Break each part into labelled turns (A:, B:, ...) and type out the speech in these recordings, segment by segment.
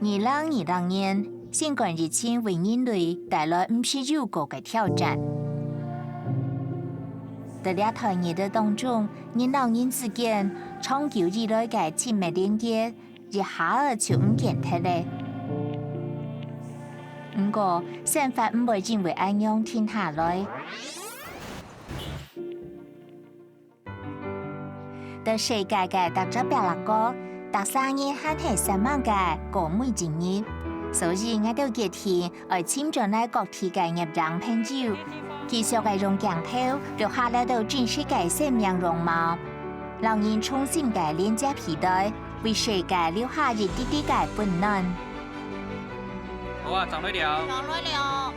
A: 2020年，新冠疫情为人类带来不是有过嘅挑战。在两台热的当中，人老人之间长久以来嘅亲密连接，一下子就唔见脱咧。不过，想法唔会因为安样停下来。在世界嘅特色表达歌，特生日还系3万嘅国美节日，所以我哋决定要请咗嚟各地嘅入人朋友，继续嘅用镜头留下嚟到真实嘅生命容貌，让人重新嘅连接皮带，为世界留下一啲啲嘅温暖。
B: 好啊，上来了。
C: 上来了。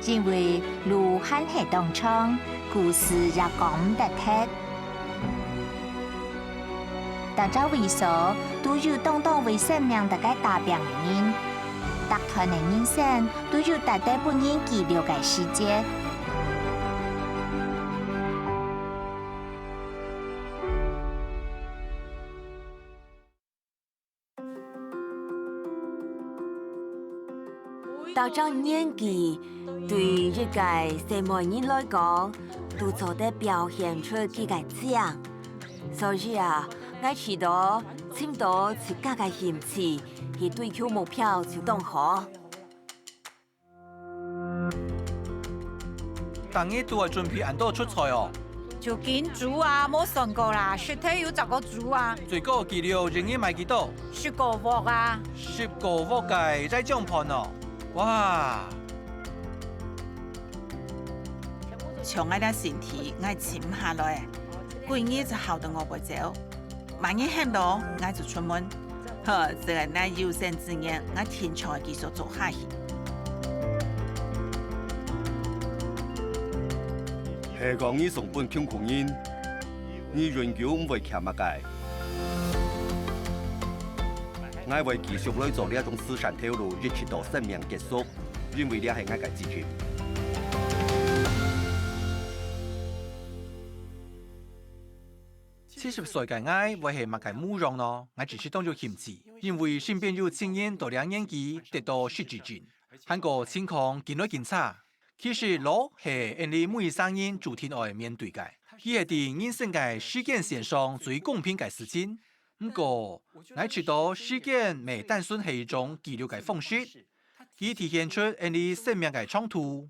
A: 因为路很系当长，故事也讲唔得脱。大家为所都有当当为生命大概大病嘅人，特团嘅人生都有大概本人记录嘅世界。
D: 到咗年纪，对这个什么人来讲，都做得表现出佢嘅强。所以啊，我知道差唔多自家嘅兴趣，去追求目标就当好。
B: 当日都系准备按到出赛哦。
C: 就見豬啊，冇算過啦，實體有10個豬啊，
B: 最高紀錄仍然買幾多
C: 10個鑊啊
B: ？10個鑊嘅在獎盤哦！哇！
E: 像我哋身體，我靜唔下來，過日就效得我唔走。萬一喊到，我就出門。呵，這個那有生之年，我天才繼續做下去。
F: 係講你上本窮窮人，你永久唔會欠乜嘅。我會繼續來做呢一種思想透露，一直到生命結束，因為呢係我嘅志願。
B: 70歲嘅我，為係乜嘅模樣咯？我只是當做嫌棄，因為身邊有親人到2年紀得到失智症，韓國情況見來見差。其實老係人哋每生人主天愛面對嘅，佢係喺人生嘅時間線上最公平嘅事情。不過，我知道時間未單純係一種記錄嘅方式，佢體現出人哋生命嘅長度。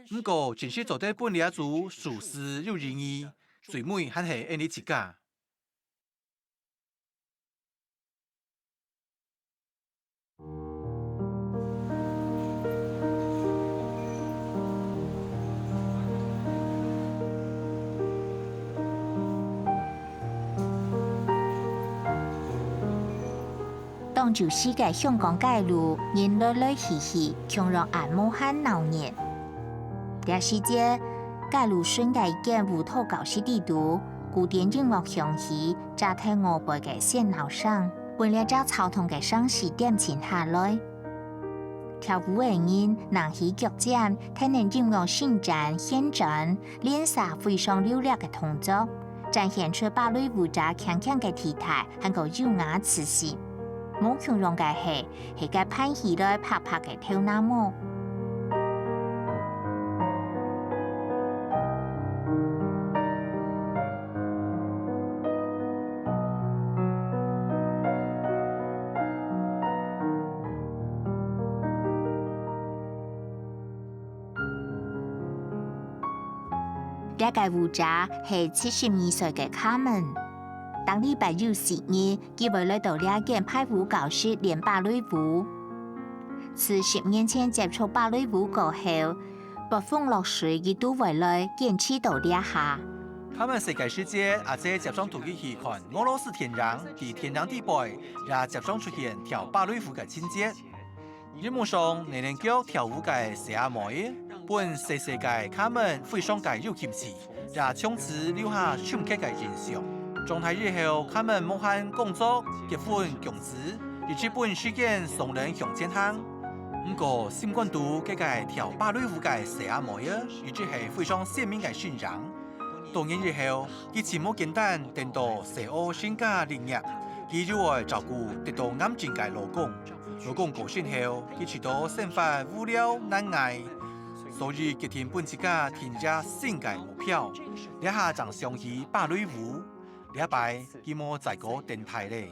B: 不過，真是做得本嚟做事事有意義，最美還係人哋自家。
A: 當住世界香港街路，人來來去去，強讓眼目很鬧熱。這世界街路順嘅一間烏土舊式地圖，古典音樂響起，乍睇我背嘅線路上，為了將草堂嘅聲勢點前下來。跳舞嘅人能起腳尖，睇能音樂伸展顯展，練習非常流利嘅動作，展現出芭蕾舞者強強嘅體態和個優雅磁性。冇強用嘅係個攀起來拍拍嘅跳那麼。這個舞者係72歲嘅卡門。當禮拜6日，佢為來到呢間派舞教室練芭蕾舞。自10年前接觸芭蕾舞過後，北風落水，佢都為來堅持到呢下。
B: 他們世界世界也在接上土地去看俄羅斯天然地地背，也接上出現跳芭蕾舞嘅情節。日幕上年齡腳跳舞嘅小妹，本世界他們非常嘅有興趣，也從此留下深刻嘅印象。狀態日後，他們無限工作、結婚、共子，以至本時間雙人向前行。不過，新冠度這個跳芭蕾舞嘅小妹，一直係非常鮮明嘅形象。多年以后，佢前冇簡單等到社會性格力量，佢就會照顧得到啱正嘅老公。老公過身後，佢除到生活無聊難捱，所以決定本自家添加新嘅目標。呢下就想起芭蕾舞，呢一擺佢冇在過電台咧。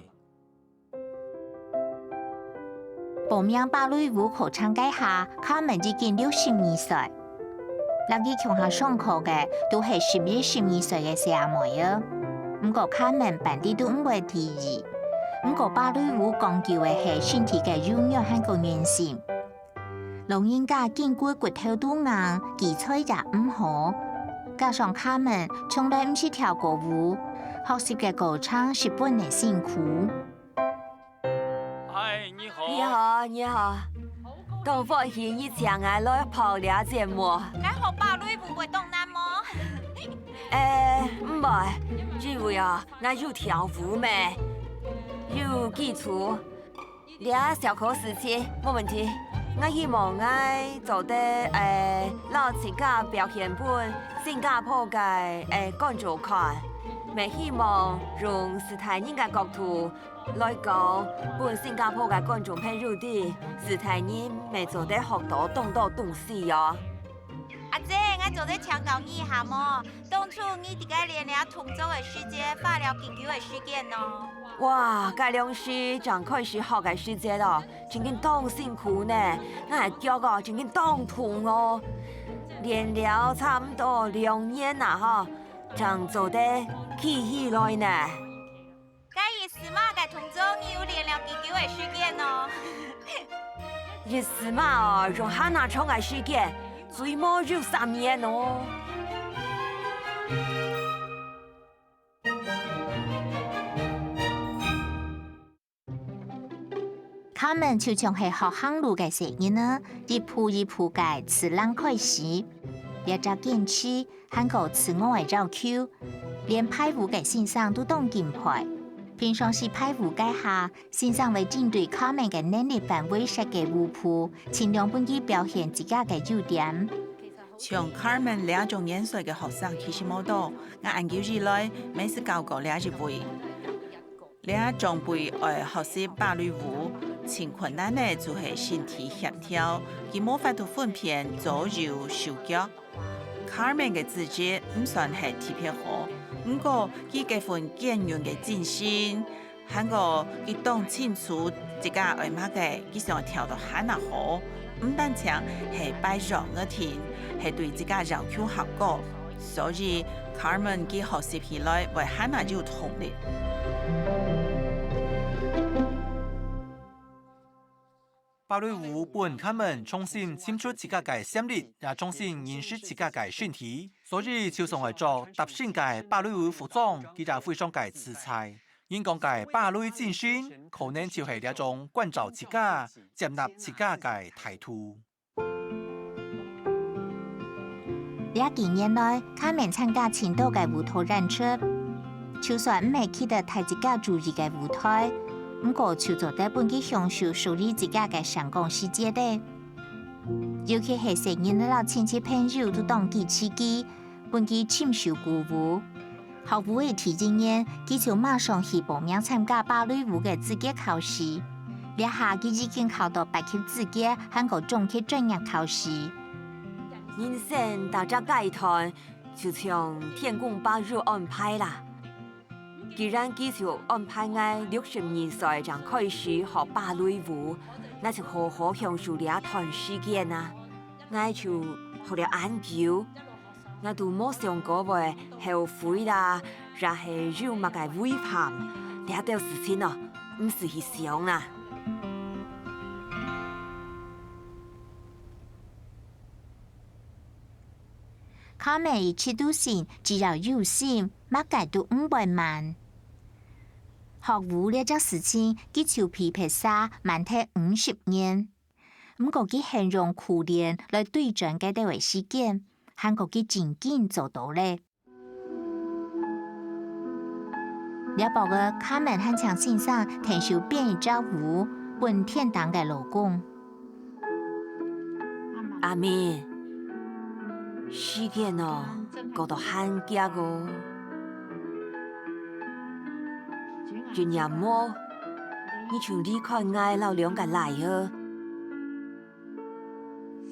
A: 報名芭蕾舞課程嘅下，卡門已經62歲。落去鄉下上課嘅都係11、12歲嘅小妹啊。不過卡門本地都唔會第二。不過芭蕾舞講究嘅係身體嘅柔軟和個韌性。老人家肩骨骨頭都硬，基礎也唔好。加上卡門從來唔是跳過舞，學習嘅過程十分的辛苦。
G: 哎，你好。
D: 你好，你好。東方顯一請我來跑了節目。
C: 俺學芭蕾舞會動難麼？
D: 唔係，因為啊，我有跳舞咩，有基礎，倆小考時期冇問題。我希望我做得老自家表現本新加坡嘅觀眾看，咪希望用斯泰人嘅角度來講，本新加坡嘅觀眾朋友啲斯泰人咪做得學到懂到東西哦。
C: 阿姐，我做得請教你一下麼？當初你點解連倆同州嘅世界發了幾久嘅時間呢？
D: 哇，這兩時剛開始學嘅時間咯，真係當辛苦呢，我係腳個真係當痛哦，練了差唔多2年啦嗬，正做得起來呢。
C: 介意思嘛？介同州你有練了幾久嘅時間呢？
D: 意思嘛，用下那長嘅時間，最冇有3年哦。
A: 他們就像係學行路嘅聲音呢，一步一步嘅自然開始，一隻堅持，還個自我嘅繞口，連排舞嘅欣賞都當金牌。平常時排舞嘅下，欣賞為針對他們嘅能力範圍設嘅舞譜，盡量本地表現自家嘅優點。
E: 像 Carmen 兩種年歲嘅學生其實冇多，我研究以來，每次教過兩輩，兩種輩學習芭蕾舞。前困難呢就係身體協調，佢冇法度分辨左右手腳。Carmen 嘅自己唔算係特別好，不過佢嘅份堅韌嘅精神，還個佢懂清楚自家愛乜嘅，佢想跳到很好，唔單止係擺柔嘅天，係對自家要求好高，所以 Carmen 佢學習起來會很有動力。
B: 芭蕾舞本他們重新清出自家嘅潛力，也重新認識自家嘅身體，所以就算係做搭新嘅芭蕾舞服裝，佢就非常嘅自在。應講嘅芭蕾精神，可能就係一種關照自家、接納自家嘅態度。
A: 呢幾年來，他們參加青島嘅舞蹈演出，就算唔係去到太自家注意嘅舞台。不過，就做得本地享受屬於自家嘅成功世界咧。尤其係成年嘅老親戚朋友都當佢刺激，本地深受鼓舞。學舞嘅提經驗，佢就馬上去報名參加芭蕾舞嘅資格考試。呢下佢已經考到8級資格，韓國中級專業考試。
D: 人生大家階段就像天公伯如安排啦。既然佢就安排我62歲就開始學芭蕾舞，那就好好享受呢一段時間啊！我就學了研究，我都冇想過會後悔啦，或係有乜嘅違phạm，呢一條事情啊，唔是去想啦。
A: 他們一切都行，只要有心，乜嘢都唔會慢。學舞呢隻事情，佢就皮皮沙慢睇50年。唔過佢很用苦練來對準嘅呢位時間，韓國佢真緊做到咧。了報個他們很強欣賞聽受變一隻舞，本天堂嘅老公。
D: 阿明，時間哦，搞到罕家哦。一年末，你像离开我老两个来啊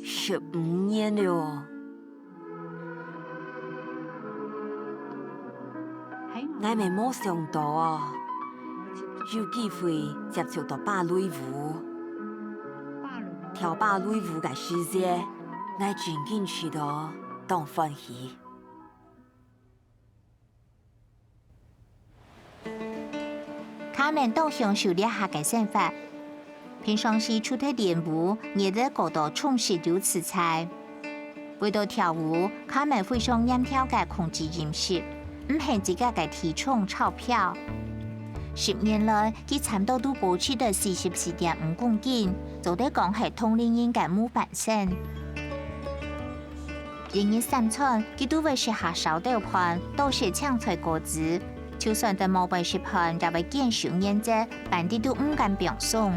D: ，15年了哦。我咪冇想到啊，有機會接觸到芭蕾舞，跳芭蕾舞嘅世界，我真進去到當歡喜。
A: 卡门都享受了下嘅生活，平常时出去练舞，日日过到充实又自在。为了跳舞，卡门非常严格嘅控制饮食。唔係自己嘅體重鈔票。10年來，佢差唔多都保持到44.5公斤，就得講係同齡人嘅模板身。人日三餐，佢都會食下少豆盤，都是青菜果子。就算對冇為食盤，也會減少煙啫，本地都唔敢表送。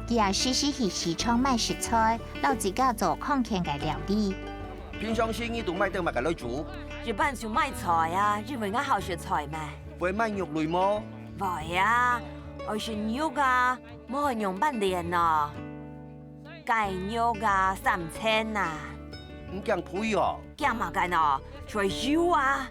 A: 佢也時時去市場買食材，老自己做康健嘅料理。
F: 平常時你都買到乜嘅來煮？
D: 日本就買菜啊，因為我好食菜嘛。
F: 會買肉類麼？
D: 會啊，我食肉啊，冇用半年啊。雞肉啊，3000啊。
F: 唔驚貴哦。
D: 驚嘛緊啊，除肉啊。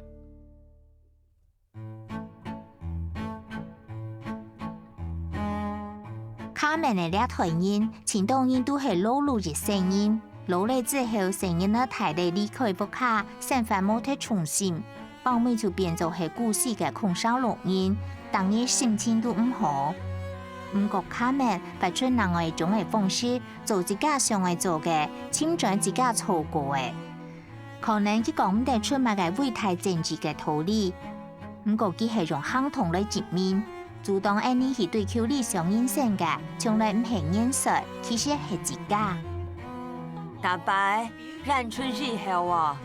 A: 卡門嘅兩台人，前當然都係老路嘅聲音。落嚟之後，成日呢睇嚟離開不卡，生活冇得重新，後尾就變做係故事嘅空少錄音，當然心情都唔好。唔過卡門發出另外一種嘅方式，做自家想愛做嘅，簽轉自家錯過嘅。可能佢講唔得出乜嘅偉大政治嘅道理，唔過佢係用行動來直面，主動安尼去對抗理想人生嘅，從來唔係現實，其實係自家。
D: 大伯，咱出以後啊，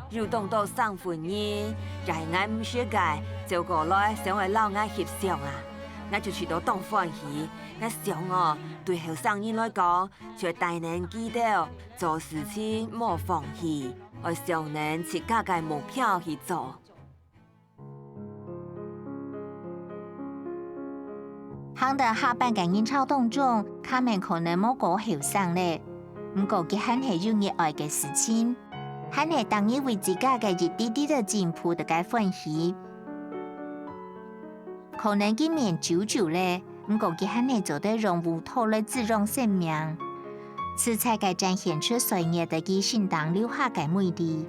D: 要當到生婚姻，就係我唔識嘅，就過來想我老我協商啊，我就去到當歡喜。我想啊，對後生人來講，就大能記得做事情莫放棄，我想能自家嘅目標去做。
A: 行到下班嘅人潮當中，卡門可能冇過後生咧。唔過佢很係有熱愛嘅事情，很係當然為自家嘅一啲啲嘅進步大家歡喜。可能佢面久咧，唔過佢很係做得用無頭來滋養生命，此才嘅展現出歲月嘅佢心當留下嘅美麗。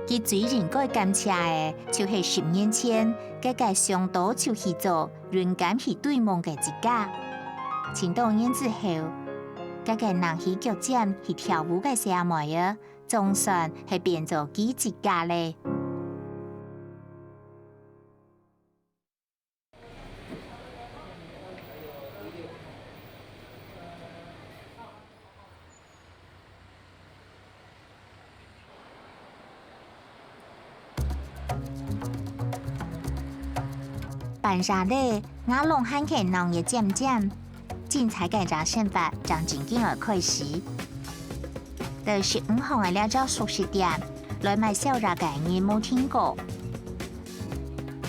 A: 佢最應該感謝嘅，就係10年前，佢嘅上島就去做勇敢去對夢嘅自家。前多年之後，嗰個人去腳尖去跳舞嘅小妹啊，總算係變做幾自家咧。辦啥咧？我攏喊起鬧嘢漸漸。精彩嘅人生活將正經而開始。到15號嘅了咗熟食店，來買小肉嘅人冇聽過。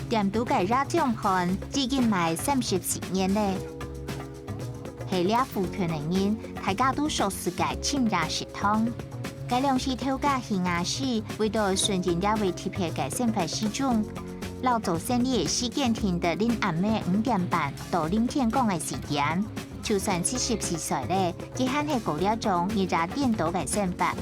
A: 店都嘅肉醬盤已經賣34年咧，係倆富權嘅人，大家都熟悉嘅清熱食堂。該兩是透過戲亞視，為到順應了為特別嘅生活時鐘。老早生理嘅時間聽得恁暗暝5點半到6點講嘅時間。就算74歲咧，佢還係過了種日日顛倒嘅生活。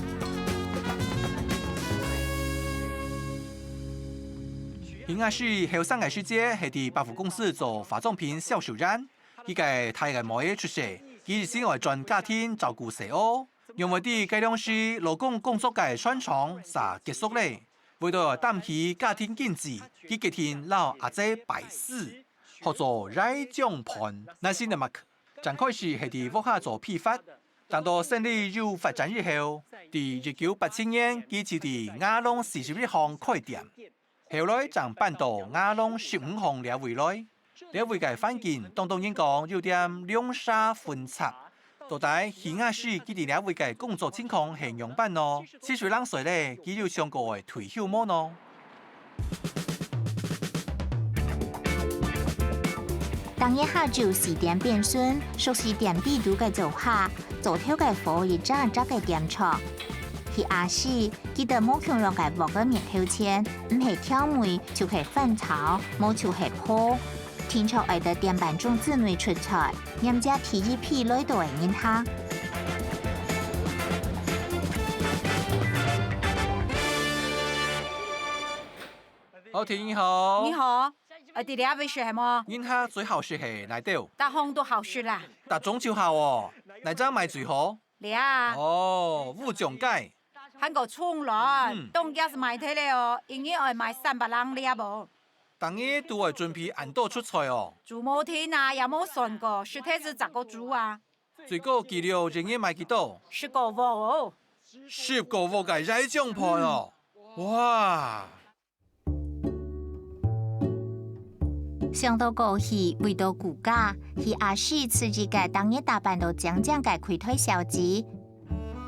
B: 應該是後生嘅時節係喺百貨公司做化妝品銷售員，依個太嘅妹出世，佢是外專家庭照顧細屋，因為啲計量師勞工工作嘅宣傳就結束咧，為咗擔起家庭經濟，佢決定老阿姐拜師，學做奶醬盤，那先嘅物。剛開始係喺屋下做批發，等到生意有發展以後，喺1987年佢就喺亞龍41巷開店，後來就搬到亞龍15巷了回來。了回嘅環境，當然講有點兩沙分拆，到底希亚士佢哋兩位嘅工作情況係樣板咯？似水冷水咧，佢有上過嘅退休麼呢？
A: 當一下晝4點變順，熟悉點地圖嘅做下，做跳嘅課亦扎嘅點錯。希亞士記得冇強讓嘅獲嘅面頭前，唔係跳梅就係粉炒，冇就係鋪。天朝愛的點板種子內出彩，人家提議批來到嘅人下。
B: 好，田你好。
G: 你好，弟弟阿位學係麼？
B: 人下最好是係哪度？
G: 大紅都好學啦。
B: 大中就好哦，哪張買最好？
G: 你啊，
B: 哦，烏醬雞。
G: 韓國衝來，東家是買睇咧哦，應該愛買300兩你阿無？
B: 當日都係準備按多出菜哦。
G: 做冇天啊，有冇算過？實體是10個豬啊？
B: 最高記錄人家買幾多
G: 10個喎哦。
B: 10個鑊嘅奶醬盤哦，哇！
A: 想到過去為到股價，希亞士自己嘅當日打扮到將嘅開推小子，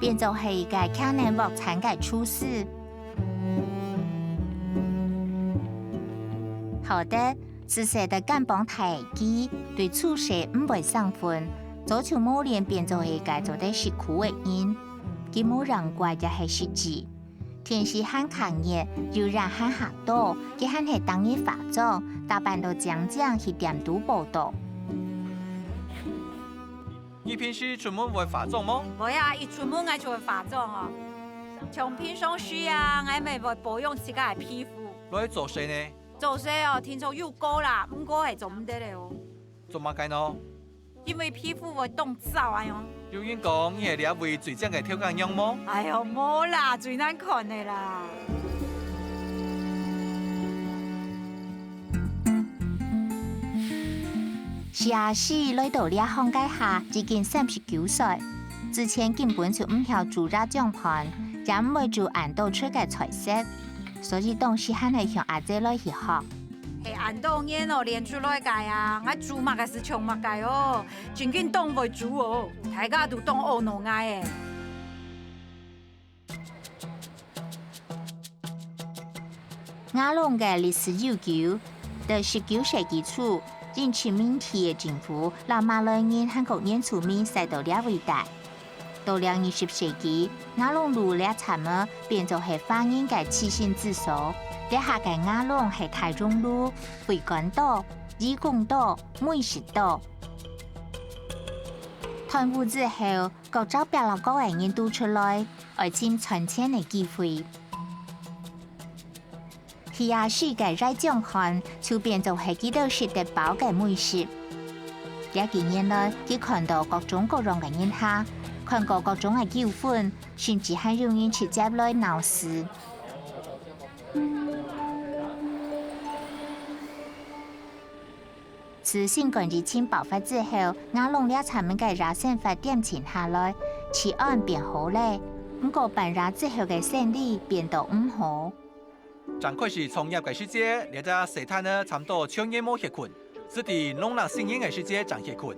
A: 變做係嘅強能鑊產嘅出事。好的，自細的干幫提記對處事唔會上分，早就冇練變做係嘅做得辛苦嘅人，佢冇人怪也係實際。天氣很強熱，又讓很下多，佢很係當日化妝，打扮到將去點都報道。
B: 你平時出門會化妝嗎？
G: 我呀，一出門我就會化妝哦。從平常時啊，我咪會保養自己嘅皮膚。
B: 攞去做咩呢？
G: 做咩哦？聽說又高啦，唔過係做唔得咧哦。
B: 做乜解呢？
G: 因為皮膚會凍皺啊樣。
B: 有人講你係兩位最正嘅跳緊樣麼？
G: 哎呦，冇啦，最難看的啦。
A: 希亞士來到呢行街下，已經39歲，之前根本就唔曉做拉醬盤，也唔會做按到出嘅菜式，所以當時還係向阿姐來去學。
G: 係按到年哦，練出來嘅啊，我做乜嘅是從乜嘅哦，真緊當會做哦，大家都當學農嘅。
A: 亞龍嘅歷史悠久，到19世紀初，因殖民地嘅政府讓馬來人韓國人出面使到了偉大。到了20世紀，亞龍路了產物變做係華人嘅棲身之所。呢下嘅亞龍係台中路、維港島、義工島、美食島。團結之後，各州別落個嘅人都出來，愛佔存錢嘅機會。希亞士嘅奶醬盤就變做係幾多食得飽嘅美食。呢幾年來，佢看到各種各樣嘅人客，看過各種嘅叫款，甚至係有人直接來鬧事。自新冠疫情爆發之後，亞龍呢產品嘅熱生活點停下來，治安變好咧。不過辦熱之後嘅生意變到唔好。
B: 剛開始創業嘅時節，呢隻社團呢差唔多創業冇協群，是啲農曆新年嘅時節爭協群。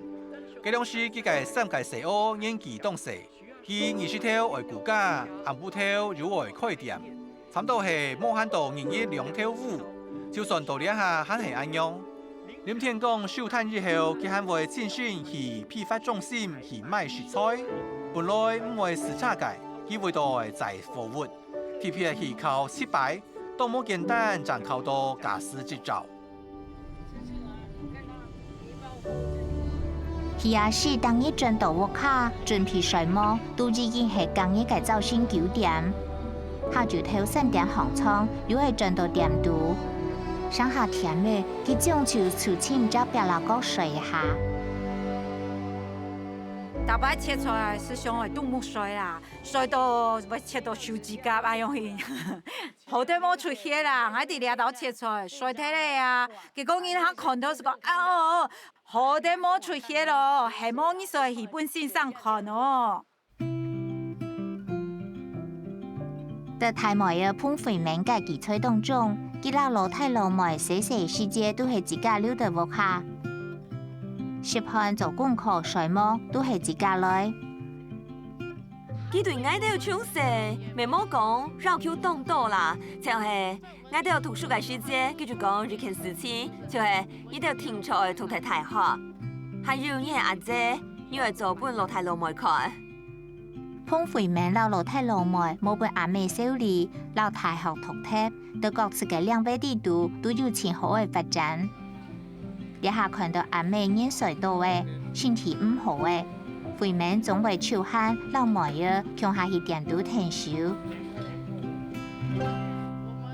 B: 嗰兩時佢嘅三屆社屋年紀東勢，佢20頭為顧家，15頭又為開店，差唔多係冇限到營業2頭5，就算到呢下還係安樣。林天講收攤日後，佢還會進選去批發中心去賣食材，本來唔會時差嘅，佢會到在服務，特別係靠失敗，都冇簡單，就靠到駕駛執照。
A: 希亞士當日轉到屋卡，準備睡夢，都已經係今日嘅早晨9點，下晝頭3點起床，又係轉到點度。上下天咧，佢將就出錢找別老哥睡一下。
G: 大擺切菜是想係冬木水啦，水到要切到手指甲啊樣去。好多冇出血啦，我哋兩道切菜水睇咧啊，結果人家看到是講啊，好多冇出血咯，係冇你說係本身上看哦。
A: 在台灣嘅碰飛門嘅競賽當中，佢老太老妹細細時節都係自家溜到屋下。食飯做功課、水務都係自家來。
D: 佢對我哋充實，咪冇講繞口動多啦，就係我哋讀書嘅時節，繼續講日件事情，就係呢度天才同佢大學，還有你阿姐，要嚟做本老太老妹看。
A: 碰回面老太老妹冇本阿妹小麗，老大學讀貼，都各自嘅兩邊地圖都有前好嘅發展。一下看到阿妹年歲大嘅，身體唔好嘅。回面總會潮喊老妹兒，強下去點都聽書。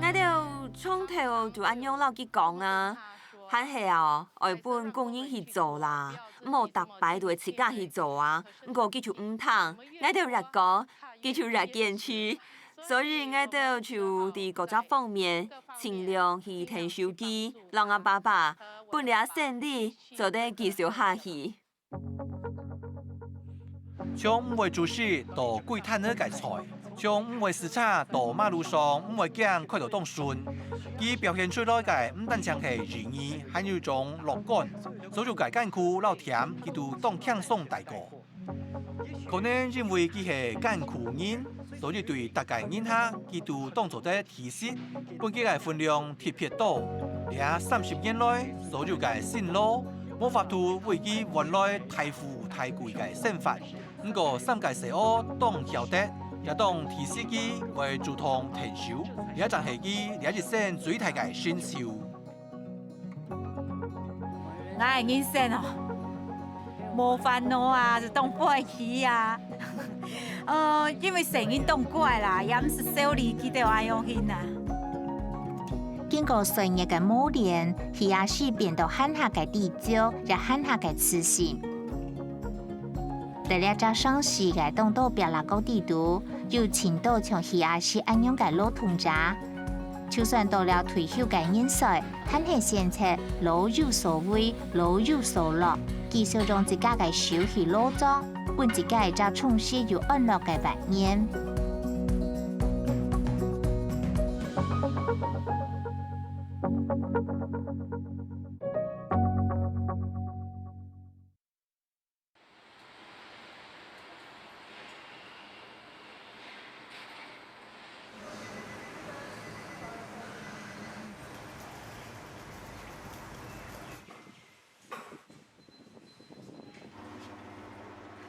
D: 我哋從頭就按樣老佢講啊，還係啊，外本供應去做啦，唔好特擺對自家去做啊，我佢就唔通，我哋日講，佢就日堅持，所以我哋就喺各種方面盡量去聽書記，讓阿爸爸本嚟勝利做得繼續下去。
B: 將唔會做事到鬼攤呢嘅菜，將唔會視察到馬路上唔會驚開到當順，佢表現出來嘅唔單止係仁義，還有種樂觀，所以嘅艱苦老甜，佢都當輕鬆大過。可能因為佢係艱苦人，所以對大家人下，佢都當做得提示，本佢嘅分量特別多，而30年來所有嘅線路，冇法度為佢換來太富太貴嘅生活。不過三界社屋當曉得，也當提示佢為做堂停手，也就係佢一生最大嘅先兆。
G: 我係人生哦，冇煩惱啊，就當飛起啊。因為成日當怪啦，也唔是小離佢哋愛用hin啊。
A: 經過歲月嘅磨練，佢也是變到很下嘅地焦，也很下嘅自信。在了這上市嘅東道表拉高地圖，有前度從希亞市安樣嘅老通查，就算到了退休嘅年歲，但係現在老有所為，老有所樂，繼續讓自家嘅手去老咗，本自家就從事有安樂嘅晚年。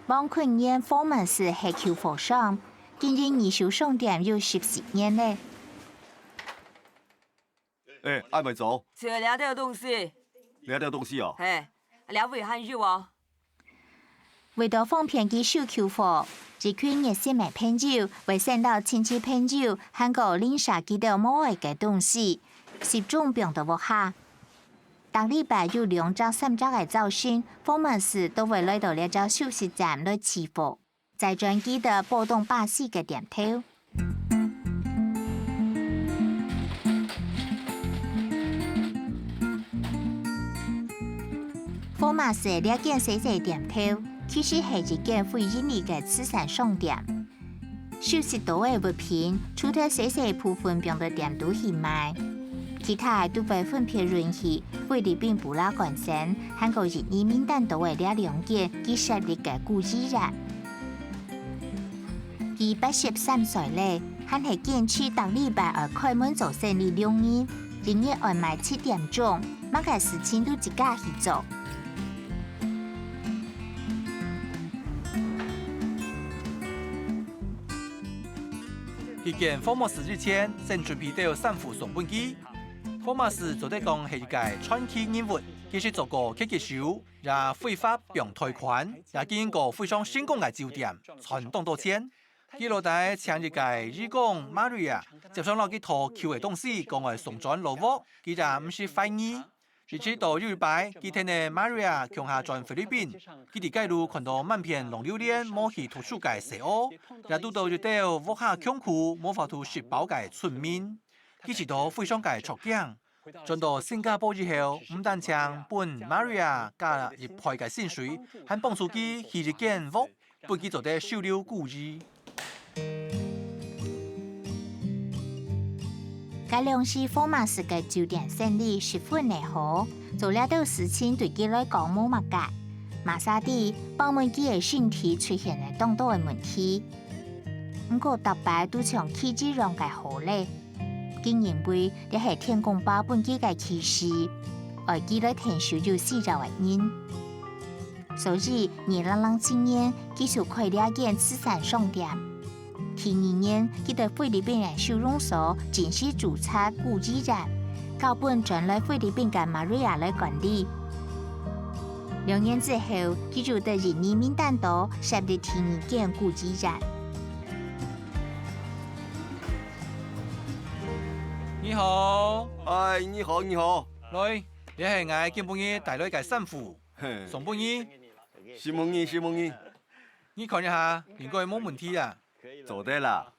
A: 幫昆燕科門市係求佛上，今日二手商店有14年嘞。
F: 哎，愛咪走？
D: 吃了啲東西。
F: 你有東西哦？
D: 嘿，了會很熱哦。
A: 為到方便嘅手求佛，只勸熱心嘅朋友為先到親戚朋友，韓國領下幾道冇愛嘅東西，集中病到屋下。當禮拜有2至3隻嘅早晨，訪問時都會來到呢個休息站來祈福，再轉記得波動巴士嘅點頭。訪問時呢間細細點頭，其實係一間非盈利嘅慈善商店。收拾到嘅物品，除咗細細部分變到店都去賣。其他都被分別允許，為利並不拉關心，韓國人移民單獨為了2件佢設立嘅古蹟人。佢83歲咧，還係堅持當禮拜二開門做生意6年，營業外賣7點鐘，乜嘅事情都自家去做。
B: 佢見訪問時之前，先準備到3副送本機。訪問時做得講係一個傳奇人物，佢是做過劇show，也非法並貸款，也經過非常成功嘅酒店，傳動到錢。佢老大請一個義工 Maria 接上落幾套橋嘅東西，講來送轉老屋，佢就唔是廢意。直至到有一擺，佢聽到 Maria 強下轉菲律賓，佢哋街路看到滿片龍榴蓮冇去圖書館食屋，也都到一條屋下窮苦冇法度食飽嘅村民。佢知道非常嘅觸動，轉到新加坡之後，唔單止本 Maria 加入派嘅薪水，還幫助佢去一間屋，本佢做得收留故意。
A: 該兩是訪問時嘅酒店生意十分嘅好，做了到事情對佢來講冇乜解，马沙地帮妹机的身体出现了众多的问题，不过大白都从体质上嘅好咧，竟认为这系天公包本机嘅歧视，而机来填修就四周嘅因。所以2000今年技术开了间慈善商店，第二年佢对菲律宾人收容所正式注册顾基站，交本转来菲律宾嘅玛瑞亚来管理。2年之后，佢就在印尼名单度设立第二间顾基站。
B: 你好，
F: 哎，你好，你好。
B: 來，你係我見半夜帶來嘅辛苦，
F: 哼，
B: 上半夜，
F: 是夢兒，是夢兒，
B: 你看一下，應該冇問題啊。
F: 做得啦，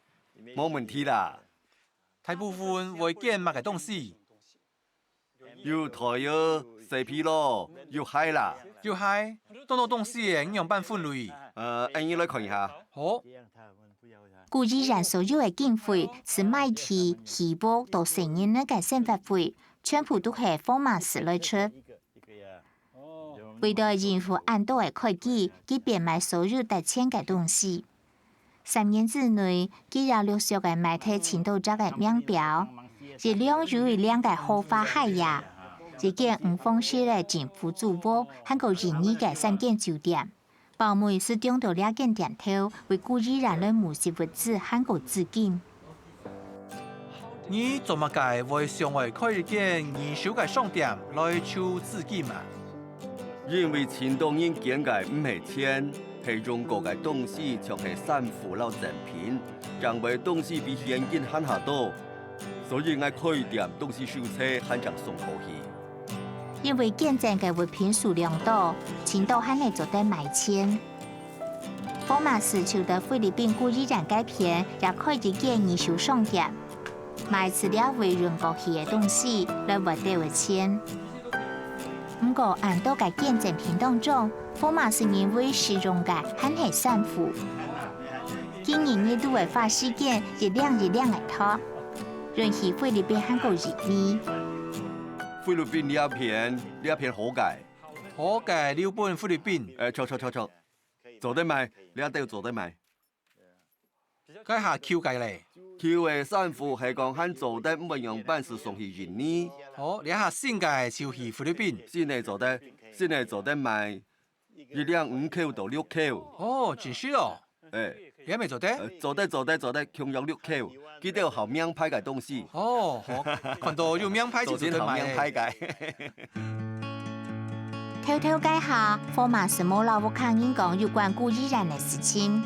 F: 冇問題啦。
B: 大部分會見乜嘅東西，
F: 有台有食皮咯，有海啦。
B: 要係多東西嘅樣辦分類。
F: anh來看一下。
B: 好，
A: 顧基站所有嘅經費，是賣地、起步到成年嘅嘅生活費，全部都係福馬斯來出。為咗應付按多嘅會計，佢變賣所有值錢嘅東西。3年之內，佢要陸續嘅賣睇前度者嘅名表，一輛又一輛嘅豪華海雅，一間5方式嘅政府住屋，還有印尼嘅3間酒店。包妹是中到2間店頭，為顧基站來募集物資，還有資金。
B: 你做乜解會想來開一間二手嘅商店來籌資金啊？
F: 因為前當然見嘅唔係錢，係中國嘅東西，像係衫褲撈贈品，認為東西比現金慳下多，所以我開店東西收車，慳着送過去。
A: 因為見證嘅物品數量多，前度還係做得賣錢。福馬斯就到菲律賓顧基站改片，也開一間二手商店，賣資料為潤過去嘅東西來獲得嘅錢。不過按多嘅見證品當中，福馬斯認為使用嘅還係衫褲。今年亦都會發事件一輛一輛嘅拖，允許菲律賓還有印尼。
F: 菲律賓呢一片好嘅，
B: 好嘅溜本菲律賓，
F: 錯，做得賣，你一定要做得賣。
B: 該下 Q 計咧。
F: 佢嘅衫褲係講慳做得唔係樣辦事送去印尼，
B: 好，你下先嘅就去菲律賓。
F: 先係做得賣一輛5扣到6扣。
B: 哦，真係咯。你係咪做得？
F: 做得，共用6扣，佢都有好名牌嘅東西。
B: 哦，好，看到有名牌就做得
F: 好名牌
B: 買。
F: 嘅。
A: 偷偷解下，福馬斯冇老屋抗議講有關顧基站嘅事情。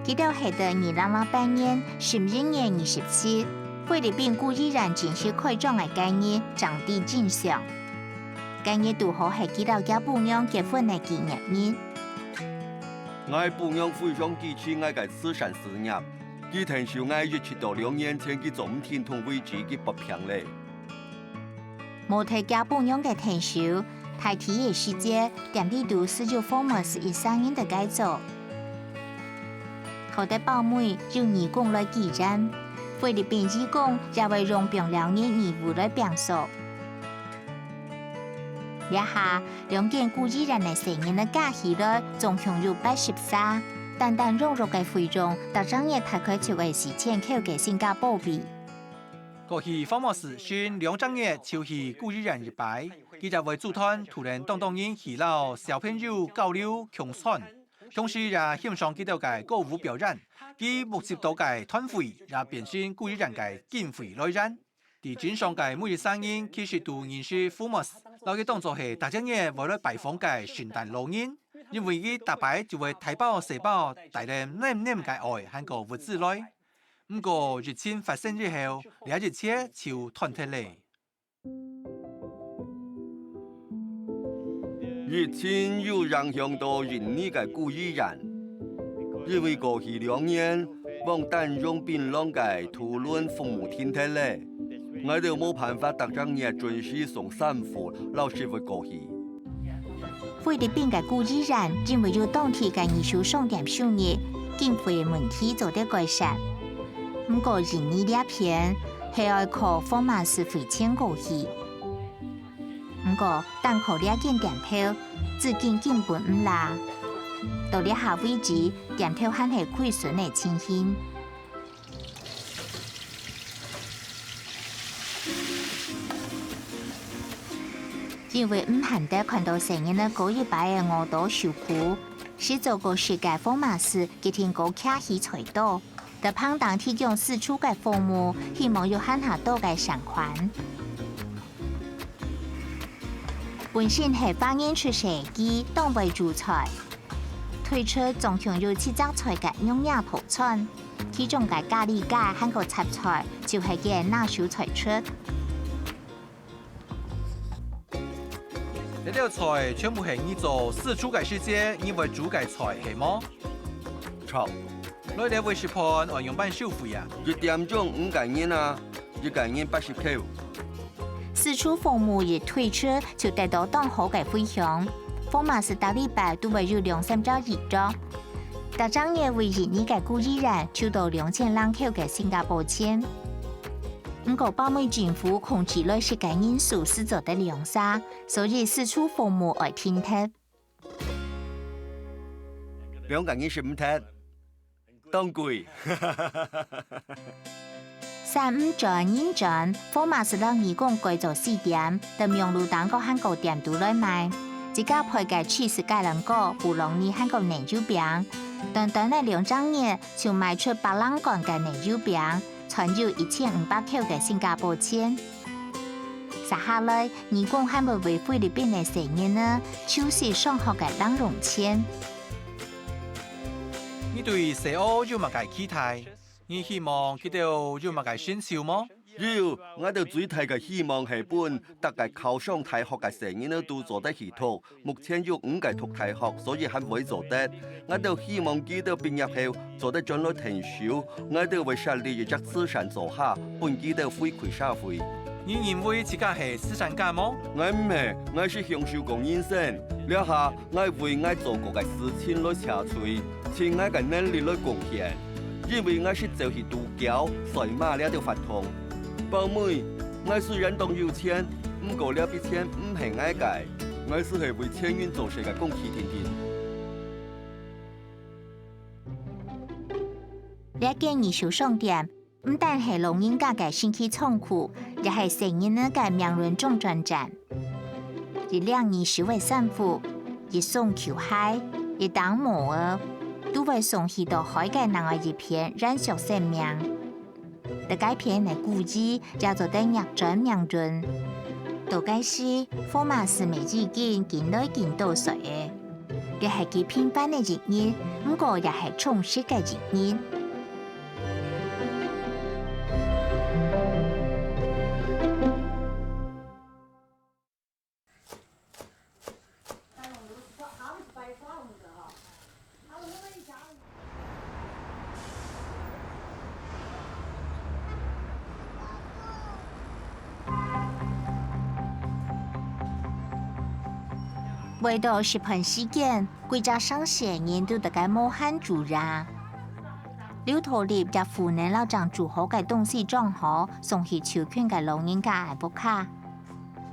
A: 佢到係到2008年11月27，菲律賓顧基站正式開張嘅概念場地正常。今日拄好係佢到家伴娘結婚嘅紀念日。
F: 我伴娘非常支持我嘅慈善事業，佢聽說我一直到2年前佢做唔天同位置嘅不平咧。
A: 冇睇家伴娘嘅聽說，太體嘅世界點地都是有福馬斯13年的改造。後的包妹用義工來記帳，菲律賓義工也為用平2年義務來表述。一下2件顧基站嘅成年嘅假期咧，總共有83，單單融入嘅費用，達上日大概就係4000塊嘅新加坡幣。
B: 過去福馬斯宣2張月就去顧基站100，佢就為組團突然當然去到小朋友交流共創。同時也獻上幾條嘅歌舞表演，佢募集到嘅團費也變成顧基站嘅經費來源。在展上嘅每日生意其實都認識福馬斯，攞佢當作係大家嘢為咗拜訪嘅聖誕老人，因為佢大擺就會大包小包帶嚟黏嘅愛和個物資來。不過疫情發生之後，呢一切就斷絕了。
F: 疫情又影響到印尼嘅顧基站，因為過去2年幫單用檳榔嘅討論父母天體咧，我哋冇辦法特張嘢準時送衫褲老師傅過去。
A: 菲律賓嘅顧基站因為有當地嘅二手商店收入，經費問題做得改善。不過印尼呢一片係要靠福馬斯費錢過去。不過單靠呢一間店鋪，资金根本唔拉。到了下位置，店头还系亏损的情形。因为唔限得看到成日的高一摆的恶多受苦，是做个世界风马时，佢天高卡起财多，特胖当提供四处嘅服务，希望要慳下多嘅善款。本身係發展出社機當為主菜，推出總共有7種菜嘅用樣套餐，其中嘅咖喱雞和個雜菜就係嘅拿手菜出。
B: 呢條菜全部係你做四處嘅時間，因為煮嘅菜係麼？
F: 錯，
B: 你哋會是判按用辦收費啊？
F: 一點鐘5個人啊，一個人80塊。
A: 四處服務一推出就得到當好嘅回響，風馬是大禮拜都會有200兆以上。大張嘢為印尼嘅故意人抽到2000萬口嘅新加坡錢。不過北美政府控制了世界因素是做得良沙，所以四處服務而停貼。
F: 2個人15貼，當貴。
A: 3、5轉認真，貨馬是讓義工改做4點，到明路檔個韓國店都來賣。自家配嘅cheese芥蘭果、布朗尼韓國奶油餅，短短嘅2張嘢就賣出8萬罐嘅奶油餅，存有1500口嘅新加坡錢。接下來，義工還會為菲律賓嘅成員呢，抽取上學嘅冷融錢。
B: 你對西歐有乜嘅期待？你希望佢哋有乜嘅選秀麼？
F: 有，我哋最大嘅希望係本大家考上大學嘅成員都做得起讀，目前有5個讀大學，所以還未做得。我哋希望佢哋畢業後做得將來退休，我哋為設立一隻慈善組下，本佢哋回饋社會。
B: 你認為自家係慈善家麼？
F: 我唔係，我是享受講人生。了下，我為我做過嘅事情來謝罪，盡我嘅能力來貢獻。因為我是走去度假、賽馬了條法通。寶妹，我雖然當有錢，不過了筆錢唔係我嘅，我是係為錢運做事嘅貢獻甜甜。
A: 呢間藝術商店唔但係老人家嘅興趣倉庫，也係成人嘅名人中轉站。一輛20位sản婦，一送球鞋，一當模兒，都會送去到海嘅另外一片染色生命。大家片嘅故事叫做得逆轉命運。到解是貨馬是未至見見來見到水嘅，亦係幾平凡嘅一日，不過也係充實嘅一日。為到食品事件，國家上線年度大概無限主啦。劉頭立也負責了將煮好嘅東西裝好，送去求權嘅老人家嘅屋卡。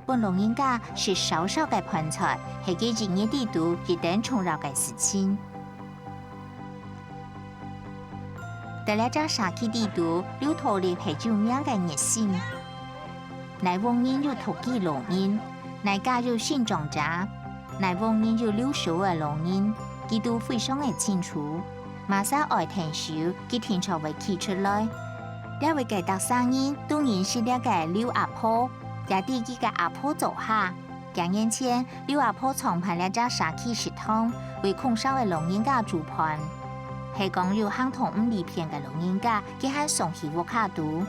A: 本老人家是少少嘅盤菜，係幾日嘅地圖一定重要嘅事情。得了隻沙溪地圖，劉頭立係有名嘅熱心。內翁人有土記老人，內家有新莊家。內翁人有60個老人，佢都非常的清楚。馬上愛聽書，佢聽出會企出來。這位嘅特生人都認識了個劉阿婆，也對佢嘅阿婆做下。幾年前，劉阿婆創辦了隻沙溪食堂，為空少嘅老人家煮飯。係講有行同唔離片嘅老人家，佢係送去屋卡讀。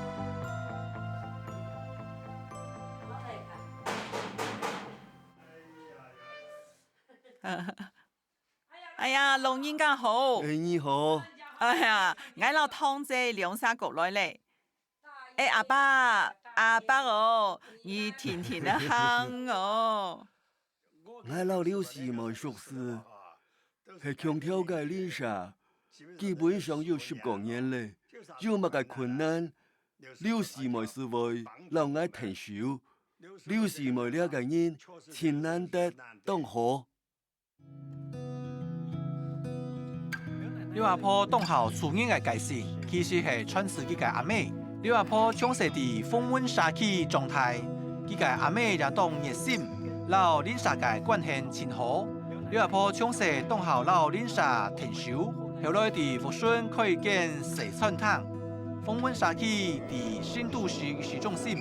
E: 哎呀，老人家好。
F: 你好。
E: 哎呀，我老湯姐兩三個來咧。阿爸哦，你甜甜的香哦。
F: 我老劉氏妹屬實係強調嘅歷史，基本上有10個年咧，有乜嘅困難，劉氏妹是為讓我退休。劉氏妹呢個人真難得當好。
B: 刘阿婆当好厝人嘅介姓，其实系传世嘅阿妹。刘阿婆从小伫风温沙气状态，佢嘅阿妹也当热心，老林沙嘅关系亲好。刘阿婆从小当好老林沙停手，后来伫福顺开间洗餐厅。风温沙气伫新都市市中心，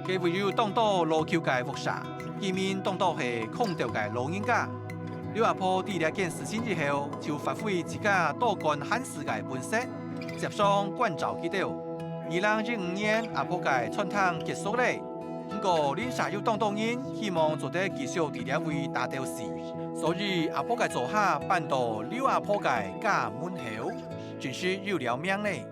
B: 佢唯有当到路桥嘅福沙，见面当到系空调嘅老人家。刘阿婆伫呢件事情之后，就发挥自家多干罕事嘅本色，接上关照佢哋。2015年，阿婆嘅餐厅结束咧。不过，林沙有当人希望做得继续伫呢位大吊事，所以阿婆嘅做下搬到刘阿婆嘅家门口，真是有了命咧。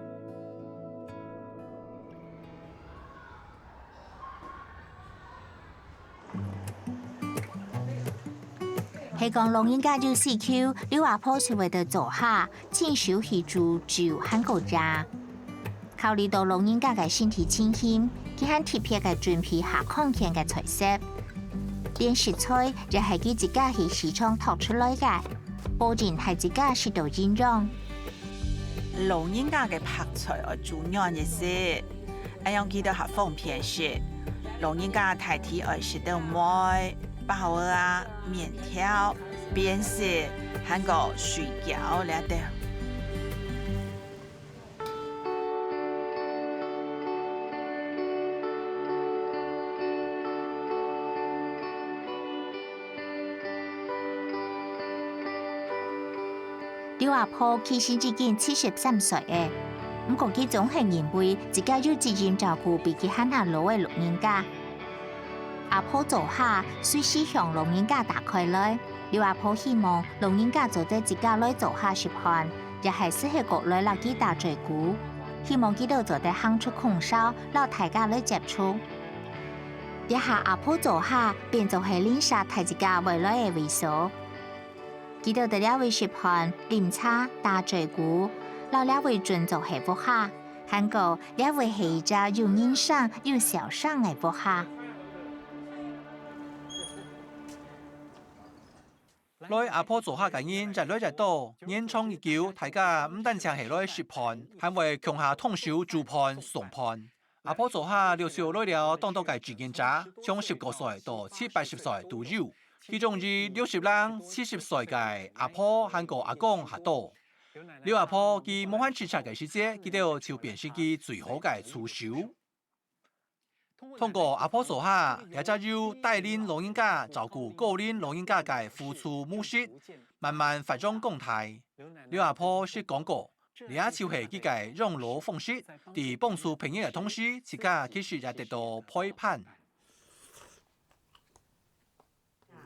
A: 係講老人家就死去，劉阿婆就為到做下，親手去煮酒和果汁。考慮到老人家嘅身體情形，佢很特別嘅準備下抗癌嘅菜色，連食材亦係佢自家喺市場淘出來嘅，保證係自家食到營養。
E: 老人家嘅拍菜我煮樣嘅事，我用記得下方便食。老人家大體愛食到麥、包啊、麵條、扁食，還個水餃了的。
A: 劉阿婆其實已經73歲嘅，不過佢總係認為自己有責任照顧比佢還下老嘅老人家。阿婆做下隨時向老人家打開來，劉阿婆希望老人家做得自家來做下食飯，亦係適合國內垃圾大嘴鼓，希望佢都做得行出空少，讓大家來接觸。一下阿婆做下變做係林沙大自家未來嘅位所。佢到得了為食飯、飲茶、打嘴鼓，老了為準做係福下，韓國了為係一隻又欣賞又小賞嘅福下。
B: 來阿婆做下嘅人日來日多，年創已久，大家唔單止係來食飯，還為強下通宵煮飯、送飯。阿婆做下了少來了，當到嘅住見者，從19歲到70-80歲都有。其中以60人、70歲嘅阿婆和個阿公較多。劉阿婆佢無限支持嘅時節，佢都就變成佢最好嘅助手。通過阿婆做下，也就要帶領老人家照顧高齡老人家嘅付出模式，慢慢發展公態。劉阿婆是講過，也就係佢嘅養老方式，喺幫助朋友嘅同時，自家其實也得到陪伴。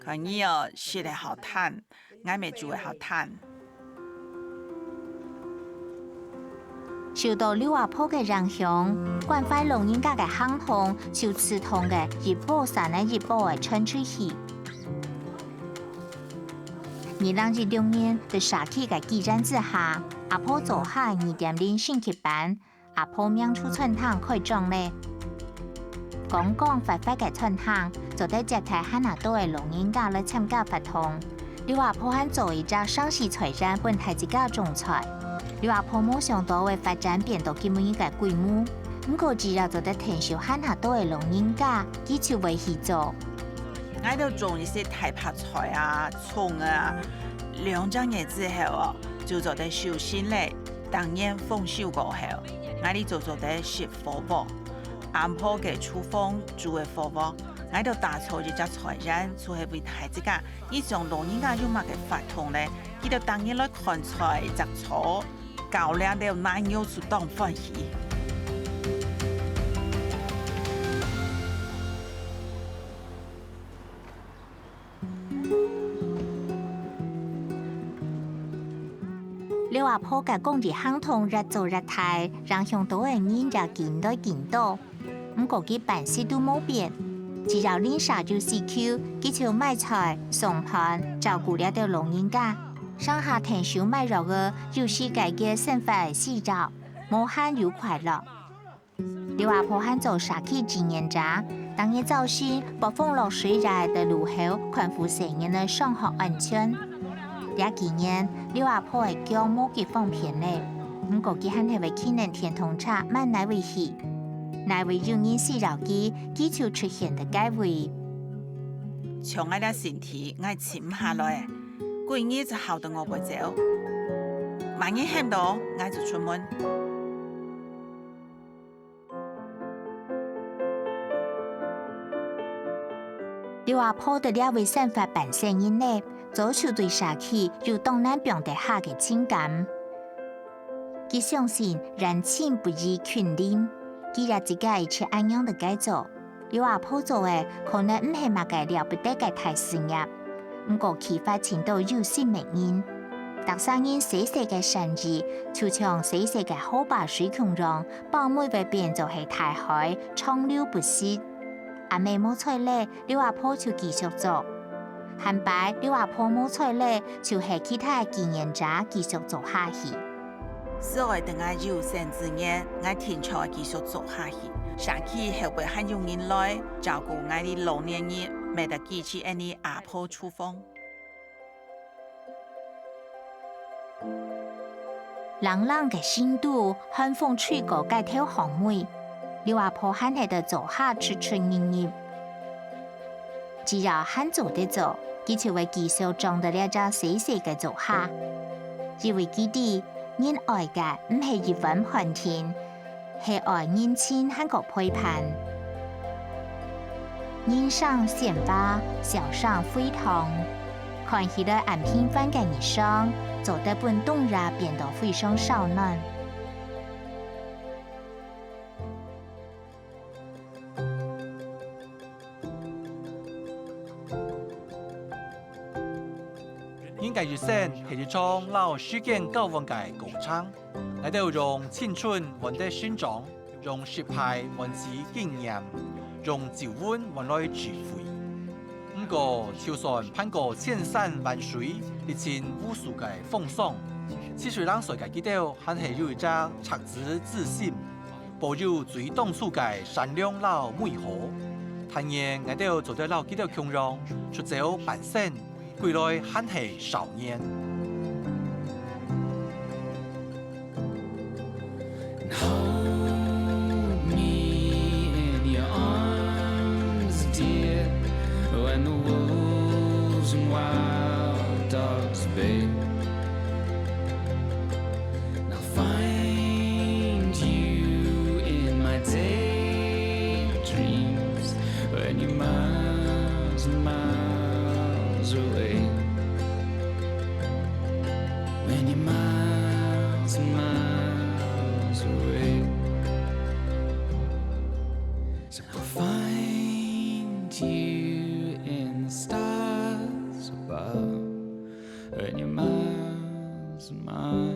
E: 佢呢個食得好嘆，我咪煮得好嘆。
A: 受到劉阿婆嘅影響，關懷老人家嘅行動就刺痛嘅一步三嘅一步嘅傳出去。2016年在沙溪嘅基站之下，阿婆做下2.0升級版，阿婆名出餐廳開張咧。講發揮嘅餐廳，做得接待很多嘅老人家來參加活動。劉阿婆還做一隻上市菜單本台自家種菜。劉阿婆冇想到會發展變到咁樣一個規模，不過只要做得挺少很多嘅老人家，佢就會去做。
E: 我都種一些大白菜啊、蔥啊，2張嘢之後就做得收心咧。當然豐收過後，我哋就做得食火鍋。阿婆嘅廚房煮嘅火鍋，我就打造一隻菜單，就係為大家以上老人家有乜嘅發通咧，佢就當然來看菜摘草，較靚到奶油就當歡喜。
A: 劉阿婆嘅工業行動越做越大，讓向多嘅人也見到見到。不過佢辦事都冇變，只要林沙就死去，佢就買菜、送飯、照顧了啲老人家。上下停手買肉嘅，有時家嘅生活嘅洗澡，無限又快樂。劉阿婆還做沙溪紀念站，當日早時暴風落水入的路後，寬乎成人嘅上學安全。这几年，刘阿婆的脚冇给放偏嘞，不过佢还係為去年天通車慢來維係，乃為有人死擾佢，佢就出現的改為。
E: 像我哋身體，我靜下來，幾日就好得我袂走。萬一喊到，我就出門。
A: 劉阿婆的這位生活本身因呢，早就對社區有當然表達下嘅情感。佢相信人情不如群靈，佢也自己去按樣的改造。劉阿婆做嘅可能唔係乜嘅了不得嘅大事業，不過啟發程度有心名人。特生人細細嘅生意，就像細細嘅好把水穹讓，幫每位變做係大海，長流不息。阿妹冇菜咧，劉阿婆就繼續做；閒擺劉阿婆冇菜咧，就係其他嘅經驗者繼續做下去。
E: 所以等我有生之年，我天才繼續做下去。社區後會還有人來照顧我哋老年人，未得記起安尼阿婆處方。
A: 人人嘅深度，寒風吹過街頭巷尾。劉阿婆喊喺度做下出出入入，只要喊做得做，佢就會繼續裝得了只細細嘅做下。因為佢哋人愛嘅唔係一吻寒天，係愛人情和個陪伴。人生鮮花，小上飛騰，看起來按平凡嘅日生，做得本動人變得非常少暖。
B: 應該日生係一場老時間交往嘅歌唱，嚟到用青春換得生長，用失敗換取經驗，用舊溫換來智慧。不過，就算攀過千山萬水，歷經無數嘅風霜，40歲人世界記到，還係有一隻赤子自信，保有最當初嘅善良老美好。但願嚟到做得老記到強壯，出走半生。歸來還係少年。
H: When you're miles and miles